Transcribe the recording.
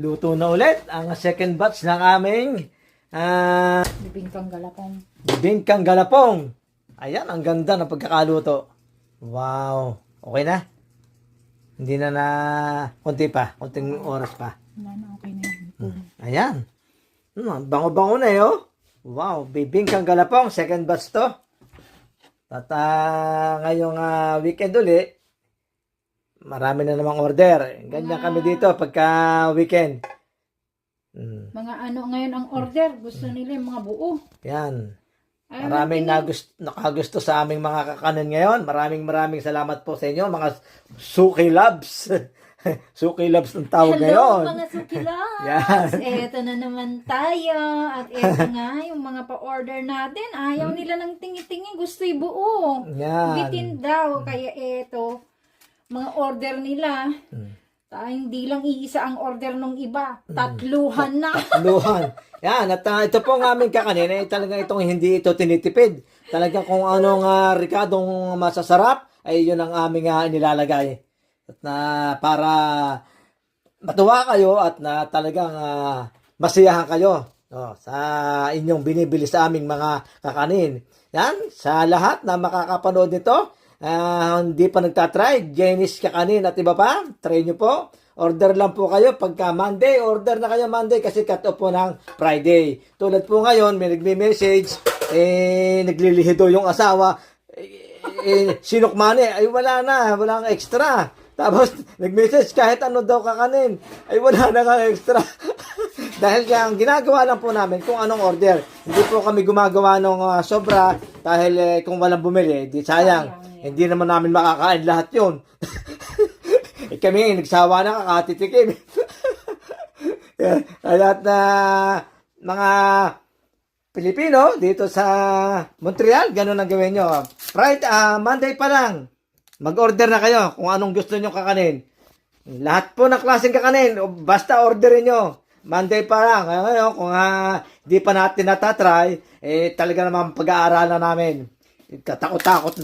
Luto na ulit ang second batch ng aming Bibingkang galapong. bingkang galapong. Ayan, ang ganda ng pagkakaluto. Wow. Okay na? Hindi na konti pa. Konting oras pa. Wala na, okay na yun. Ayan. Bango-bango na yun. Wow. Bibingkang galapong. Second batch to. At ngayong weekend uli, marami na namang order. Ganyan kami dito pagka weekend. Mga ano ngayon ang order, gusto nila yung mga buo. Yan. Ayaw Maraming natin nakagusto sa aming mga kakanan ngayon. Maraming salamat po sa inyo, mga Suki Labs. Suki Labs ang tawag Hello ngayon. mga sukilas! Yan. Eto na naman tayo. At eto nga, yung mga pa-order natin, ayaw nila ng tingi-tingi, gusto yung buo. Yan. Bitin daw. Kaya eto, mga order nila, hindi lang iisa ang order nung iba. Tatluhan na. Luhan. Yan. At ito po ang aming kakanin. Talagang itong hindi ito tinitipid. Talagang kung anong rikadong masasarap, ay yun ang aming nilalagay. At para matuwa kayo at na talagang masiyahan kayo sa inyong binibili sa aming mga kakanin. Yan, sa lahat na makakapanood nito, hindi pa nagtatry, Jenny's Kakanin at iba pa, try nyo po. Order lang po kayo pagka Monday, order na kayo Monday kasi cut off po ng Friday. Tulad po ngayon, may nagme-message, naglilihido yung asawa, sinukmani, ay wala na, walang extra. Tapos, nag-message kahit ano daw kakanin. Ay, wala na kang extra. Dahil ang ginagawa lang po namin kung anong order. Hindi po kami gumagawa ng sobra dahil kung walang bumili, di sayang. Hindi naman namin makakain lahat yun. Kami, nagsawa na kakatitikim. Kaya mga Pilipino dito sa Montreal, ganun ang gawin nyo. Monday pa lang. Mag-order na kayo kung anong gusto nyo kakanin. Lahat po ng klaseng kakanin, basta orderin nyo. Monday pa lang. Ngayon, kung di pa natin natatry, talaga naman pag-aaralan namin. Katakot-takot.